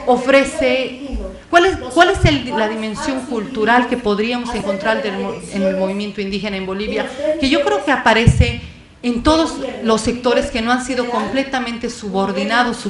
ofrece, ¿cuál es la dimensión cultural que podríamos encontrar en el movimiento indígena en Bolivia? Que yo creo que aparece en todos los sectores que no han sido completamente subordinados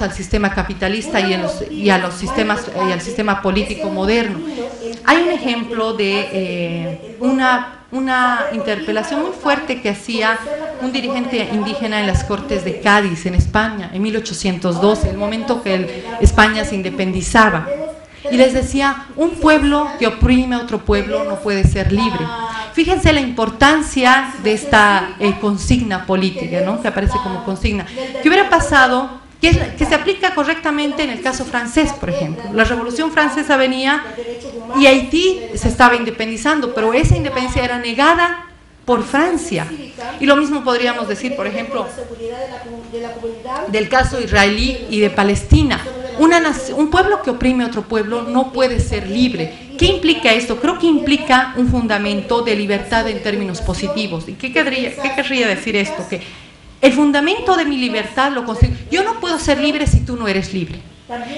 al sistema capitalista y al sistema político moderno. Hay un ejemplo de una interpelación muy fuerte que hacía un dirigente indígena en las Cortes de Cádiz, en España, en 1812, el momento que España se independizaba. Y les decía, un pueblo que oprime a otro pueblo no puede ser libre. Fíjense la importancia de esta consigna política, ¿no?, que aparece como consigna. ¿Qué hubiera pasado? Que se aplica correctamente en el caso francés, por ejemplo. La Revolución Francesa venía y Haití se estaba independizando, pero esa independencia era negada por Francia. Y lo mismo podríamos decir, por ejemplo, del caso israelí y de Palestina. Un pueblo que oprime a otro pueblo no puede ser libre. ¿Qué implica esto? Creo que implica un fundamento de libertad en términos positivos. ¿Y qué querría decir esto? Que el fundamento de mi libertad lo constituye. Yo no puedo ser libre si tú no eres libre.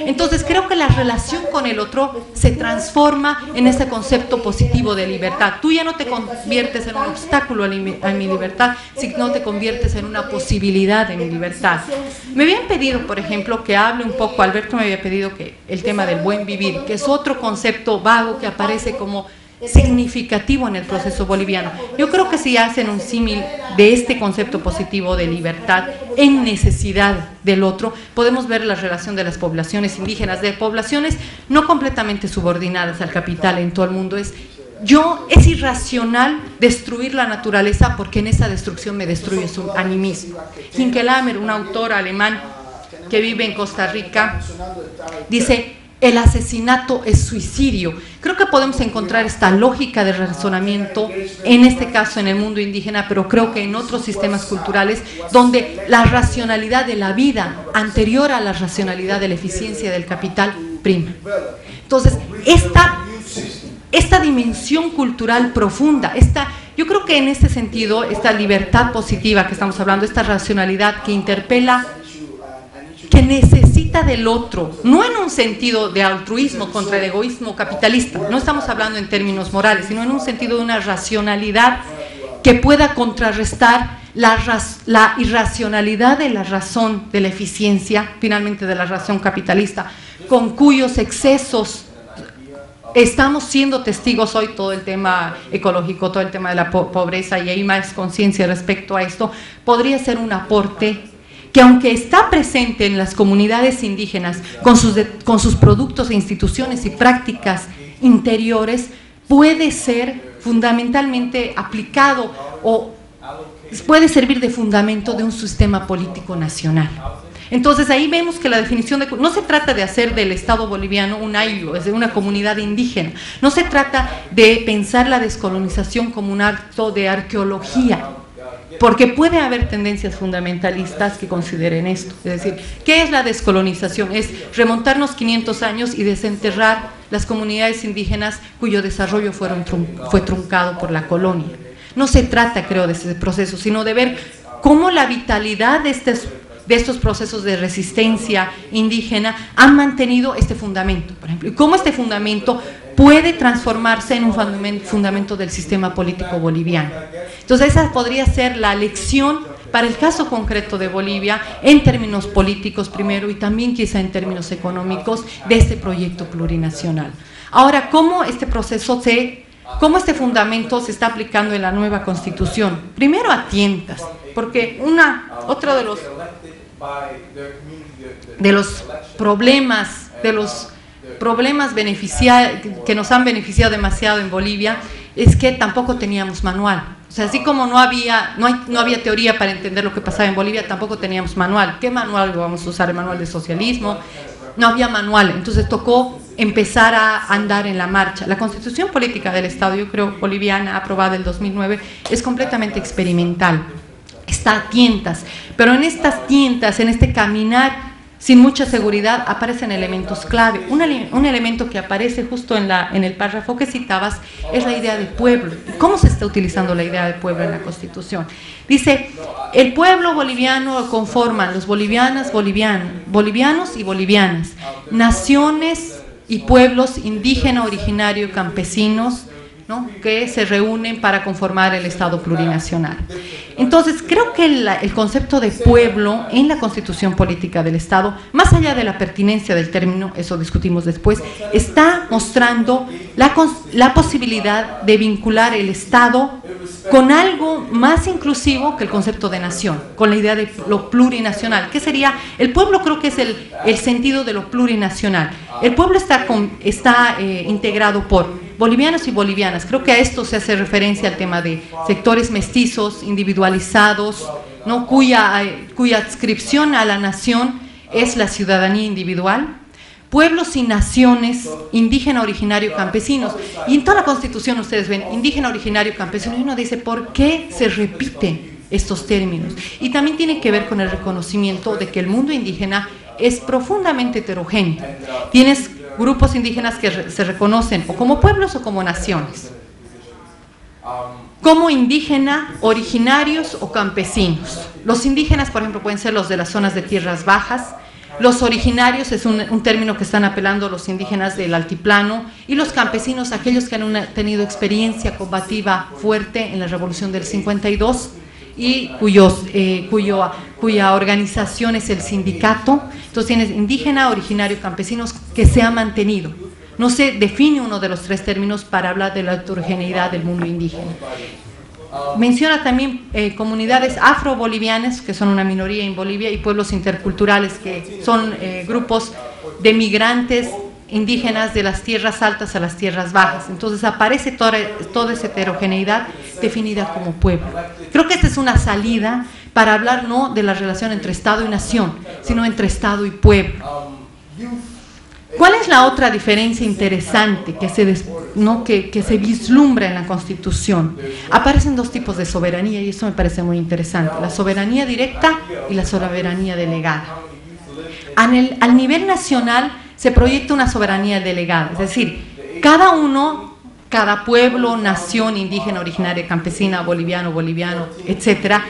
Entonces creo que la relación con el otro se transforma en ese concepto positivo de libertad. Tú ya no te conviertes en un obstáculo a mi libertad, sino te conviertes en una posibilidad de mi libertad. Me habían pedido, por ejemplo, que hable un poco, Alberto me había pedido que el tema del buen vivir, que es otro concepto vago que aparece como significativo en el proceso boliviano. Yo creo que si hacen un símil de este concepto positivo de libertad en necesidad del otro, podemos ver la relación de las poblaciones indígenas, de poblaciones no completamente subordinadas al capital en todo el mundo. Es irracional destruir la naturaleza porque en esa destrucción me destruye su animismo. Hinkelhammer, un autor alemán que vive en Costa Rica, dice: el asesinato es suicidio. Creo que podemos encontrar esta lógica de razonamiento, en este caso en el mundo indígena, pero creo que en otros sistemas culturales, donde la racionalidad de la vida, anterior a la racionalidad de la eficiencia del capital, prima. Entonces, esta dimensión cultural profunda, yo creo que en este sentido, esta libertad positiva que estamos hablando, esta racionalidad que interpela, que necesita del otro, no en un sentido de altruismo contra el egoísmo capitalista, no estamos hablando en términos morales, sino en un sentido de una racionalidad que pueda contrarrestar la irracionalidad de la razón, de la eficiencia, finalmente de la razón capitalista, con cuyos excesos estamos siendo testigos hoy. Todo el tema ecológico, todo el tema de la pobreza, y hay más conciencia respecto a esto, podría ser un aporte que, aunque está presente en las comunidades indígenas con sus productos e instituciones y prácticas interiores, puede ser fundamentalmente aplicado o puede servir de fundamento de un sistema político nacional. Entonces ahí vemos que la definición no se trata de hacer del Estado boliviano un ayllu, es de una comunidad indígena, no se trata de pensar la descolonización como un acto de arqueología, porque puede haber tendencias fundamentalistas que consideren esto. Es decir, ¿qué es la descolonización? Es remontarnos 500 años y desenterrar las comunidades indígenas cuyo desarrollo fue truncado por la colonia. No se trata, creo, de ese proceso, sino de ver cómo la vitalidad de estos procesos de resistencia indígena han mantenido este fundamento, por ejemplo, y cómo este fundamento puede transformarse en un fundamento del sistema político boliviano. Entonces esa podría ser la lección para el caso concreto de Bolivia, en términos políticos primero y también quizá en términos económicos, de este proyecto plurinacional. Ahora, ¿cómo este fundamento se está aplicando en la nueva Constitución? Primero a tientas, porque otro de los problemas que nos han beneficiado demasiado en Bolivia es que tampoco teníamos manual. O sea, así como no había teoría para entender lo que pasaba en Bolivia, tampoco teníamos manual. ¿Qué manual vamos a usar? ¿El manual de socialismo? No había manual, entonces tocó empezar a andar en la marcha. La Constitución Política del Estado, yo creo, boliviana, aprobada en 2009, es completamente experimental. Está a tientas, pero en estas tientas, en este caminar sin mucha seguridad, aparecen elementos clave. Un elemento que aparece justo en el párrafo que citabas es la idea de pueblo. ¿Cómo se está utilizando la idea de pueblo en la Constitución? Dice, el pueblo boliviano lo conforman los bolivianos y bolivianas, naciones y pueblos indígena, originario y campesinos, ¿no?, que se reúnen para conformar el Estado plurinacional. Entonces, creo que el concepto de pueblo en la Constitución Política del Estado, más allá de la pertinencia del término, eso discutimos después, está mostrando la posibilidad de vincular el Estado con algo más inclusivo que el concepto de nación, con la idea de lo plurinacional. ¿Qué sería? El pueblo creo que es el sentido de lo plurinacional. El pueblo está integrado por bolivianos y bolivianas. Creo que a esto se hace referencia al tema de sectores mestizos, individualizados, ¿no?, cuya adscripción a la nación es la ciudadanía individual. Pueblos y naciones, indígena, originario, campesinos. Y en toda la Constitución ustedes ven indígena, originario, campesino, y uno dice, ¿por qué se repiten estos términos? Y también tiene que ver con el reconocimiento de que el mundo indígena es profundamente heterogéneo. Tienes grupos indígenas que se reconocen o como pueblos o como naciones, como indígena, originarios o campesinos. Los indígenas, por ejemplo, pueden ser los de las zonas de tierras bajas. Los originarios es un término que están apelando los indígenas del altiplano, y los campesinos, aquellos que han tenido experiencia combativa fuerte en la Revolución del 52 y cuya organización es el sindicato. Entonces tienes indígena, originario, campesinos, que se ha mantenido. No se define uno de los tres términos para hablar de la heterogeneidad del mundo indígena. Menciona también comunidades afro-bolivianas, que son una minoría en Bolivia, y pueblos interculturales, que son grupos de migrantes indígenas de las tierras altas a las tierras bajas. Entonces aparece toda esa heterogeneidad definida como pueblo. Creo que esta es una salida para hablar no de la relación entre Estado y nación, sino entre Estado y pueblo. ¿Cuál es la otra diferencia interesante que se vislumbra en la Constitución? Aparecen dos tipos de soberanía, y eso me parece muy interesante: la soberanía directa y la soberanía delegada. Al nivel nacional se proyecta una soberanía delegada, es decir, cada pueblo, nación, indígena, originaria, campesina, boliviano, etcétera,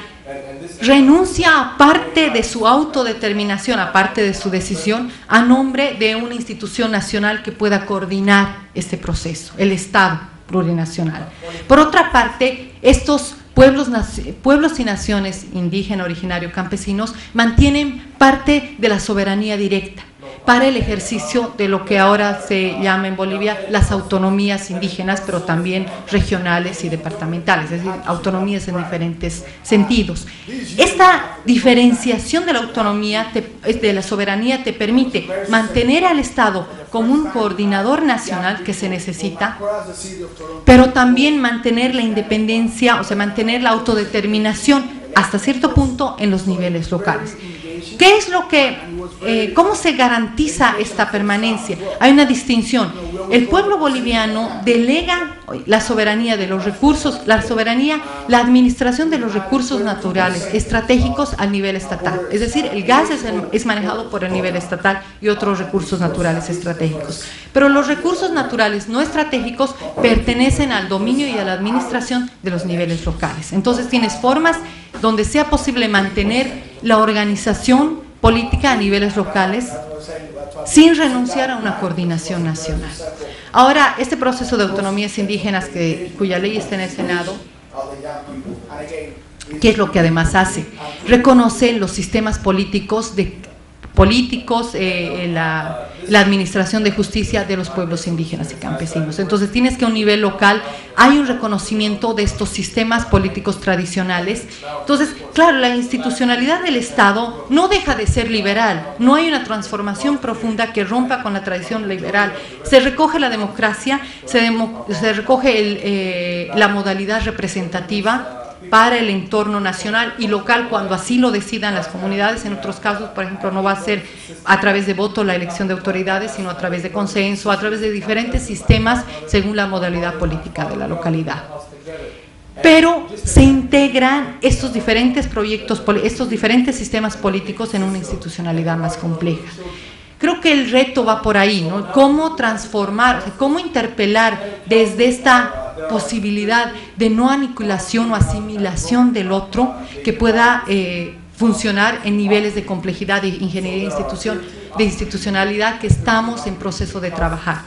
renuncia a parte de su autodeterminación, a parte de su decisión, a nombre de una institución nacional que pueda coordinar este proceso, el Estado plurinacional. Por otra parte, estos pueblos y naciones indígena, originario, campesinos mantienen parte de la soberanía directa para el ejercicio de lo que ahora se llama en Bolivia las autonomías indígenas, pero también regionales y departamentales, es decir, autonomías en diferentes sentidos. Esta diferenciación de la autonomía, de la soberanía, te permite mantener al Estado como un coordinador nacional que se necesita, pero también mantener la independencia, o sea, mantener la autodeterminación hasta cierto punto en los niveles locales. ¿Qué es cómo se garantiza esta permanencia? Hay una distinción. El pueblo boliviano delega la soberanía de los recursos, la administración de los recursos naturales estratégicos al nivel estatal. Es decir, el gas es manejado por el nivel estatal y otros recursos naturales estratégicos. Pero los recursos naturales no estratégicos pertenecen al dominio y a la administración de los niveles locales. Entonces tienes formas donde sea posible mantener la organización política a niveles locales sin renunciar a una coordinación nacional. Ahora, este proceso de autonomías indígenas cuya ley está en el Senado, ¿qué es lo que además hace? Reconoce los sistemas políticos, la administración de justicia de los pueblos indígenas y campesinos. Entonces tienes que a un nivel local hay un reconocimiento de estos sistemas políticos tradicionales. Entonces, claro, la institucionalidad del Estado no deja de ser liberal, no hay una transformación profunda que rompa con la tradición liberal. Se recoge la democracia, se recoge la modalidad representativa para el entorno nacional y local cuando así lo decidan las comunidades. En otros casos, por ejemplo, no va a ser a través de voto la elección de autoridades, sino a través de consenso, a través de diferentes sistemas según la modalidad política de la localidad. pero se integran estos diferentes proyectos, estos diferentes sistemas políticos en una institucionalidad más compleja. Creo que el reto va por ahí, ¿no? Cómo transformar, cómo interpelar desde esta posibilidad de no aniquilación o asimilación del otro que pueda funcionar en niveles de complejidad de ingeniería de institucionalidad que estamos en proceso de trabajar,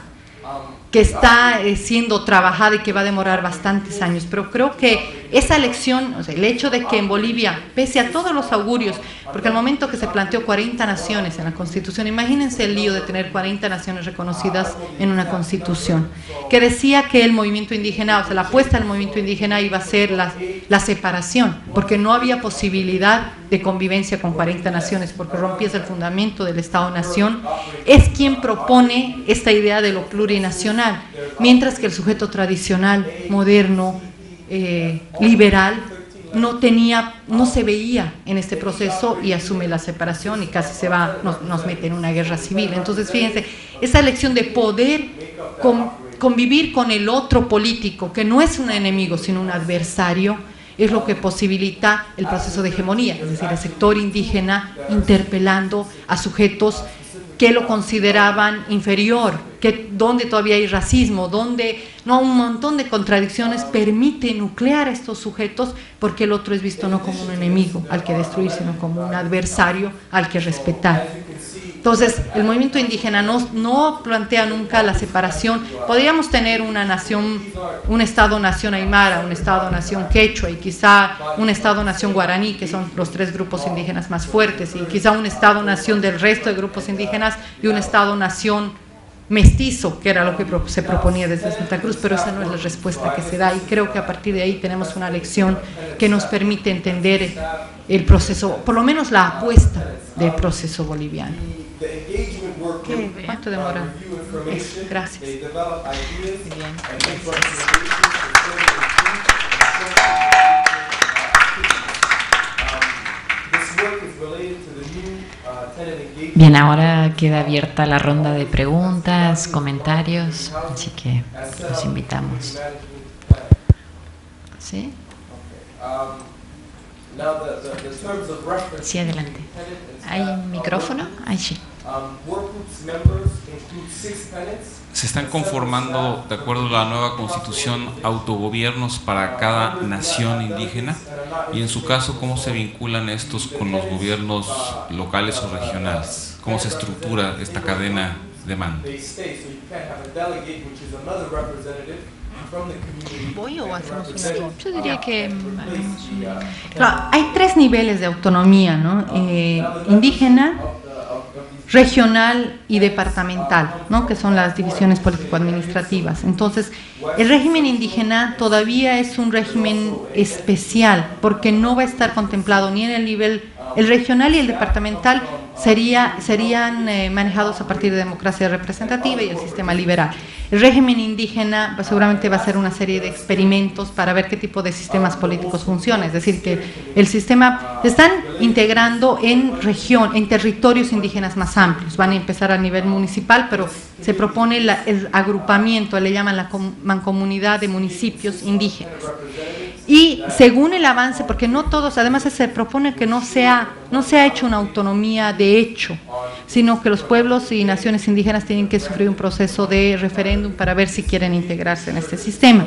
que está siendo trabajada y que va a demorar bastantes años, pero creo que esa elección, o sea, el hecho de que en Bolivia, pese a todos los augurios, porque al momento que se planteó 40 naciones en la Constitución, imagínense el lío de tener 40 naciones reconocidas en una Constitución, que decía que el movimiento indígena, o sea, la apuesta del movimiento indígena iba a ser la separación, porque no había posibilidad de convivencia con 40 naciones, porque rompías el fundamento del Estado-Nación, es quien propone esta idea de lo plurinacional, mientras que el sujeto tradicional, moderno, liberal, no se veía en este proceso y asume la separación y casi nos mete en una guerra civil. Entonces, fíjense, esa elección de poder convivir con el otro político, que no es un enemigo, sino un adversario, es lo que posibilita el proceso de hegemonía, es decir, el sector indígena interpelando a sujetos que lo consideraban inferior, donde todavía hay racismo, donde no, un montón de contradicciones permite nuclear a estos sujetos porque el otro es visto no como un enemigo al que destruir, sino como un adversario al que respetar. Entonces, el movimiento indígena no plantea nunca la separación. Podríamos tener una nación, un Estado-nación aymara, un Estado-nación quechua y quizá un Estado-nación guaraní, que son los 3 grupos indígenas más fuertes, y quizá un Estado-nación del resto de grupos indígenas y un Estado-nación mestizo, que era lo que se proponía desde Santa Cruz, pero esa no es la respuesta que se da, y creo que a partir de ahí tenemos una lección que nos permite entender el proceso, por lo menos la apuesta del proceso boliviano. ¿Cuánto demora? Gracias. Bien. Bien, ahora queda abierta la ronda de preguntas, comentarios, así que los invitamos. ¿Sí? Sí, adelante. ¿Hay un micrófono? Ahí sí. Se están conformando, de acuerdo a la nueva constitución, autogobiernos para cada nación indígena, y en su caso, ¿cómo se vinculan estos con los gobiernos locales o regionales? ¿Cómo se estructura esta cadena de mando? ¿Voy o hacemos una? Yo diría que claro, hay 3 niveles de autonomía, ¿no? Indígena, regional y departamental, ¿no? Que son las divisiones político-administrativas. Entonces, el régimen indígena todavía es un régimen especial porque no va a estar contemplado ni en el nivel, el regional y el departamental serían manejados a partir de democracia representativa y el sistema liberal. El régimen indígena seguramente va a hacer una serie de experimentos para ver qué tipo de sistemas políticos funcionan, es decir, que el sistema se están integrando en territorios indígenas más amplios, van a empezar a nivel municipal, pero se propone el agrupamiento, le llaman la mancomunidad de municipios indígenas. Y según el avance, porque no todos, además se propone que no se ha hecho una autonomía de hecho, sino que los pueblos y naciones indígenas tienen que sufrir un proceso de referéndum para ver si quieren integrarse en este sistema.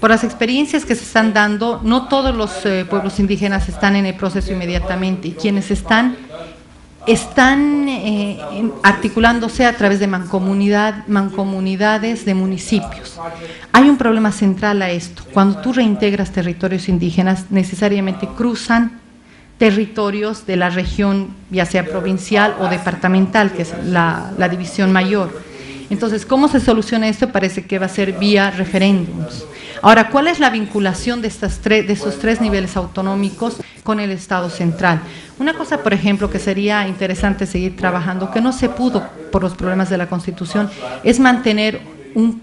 Por las experiencias que se están dando, no todos los pueblos indígenas están en el proceso inmediatamente, y quienes están articulándose a través de mancomunidades de municipios. Hay un problema central a esto. Cuando tú reintegras territorios indígenas, necesariamente cruzan territorios de la región, ya sea provincial o departamental, que es la división mayor. Entonces, ¿cómo se soluciona esto? Parece que va a ser vía referéndums. Ahora, ¿cuál es la vinculación de esos 3 niveles autonómicos con el Estado central? Una cosa, por ejemplo, que sería interesante seguir trabajando, que no se pudo por los problemas de la Constitución, es mantener un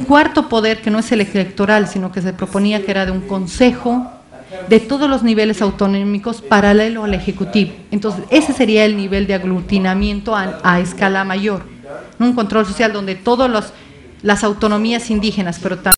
cuarto poder que no es el electoral, sino que se proponía que era de un consejo de todos los niveles autonómicos paralelo al Ejecutivo. Entonces, ese sería el nivel de aglutinamiento a escala mayor, un control social donde todas las autonomías indígenas, pero también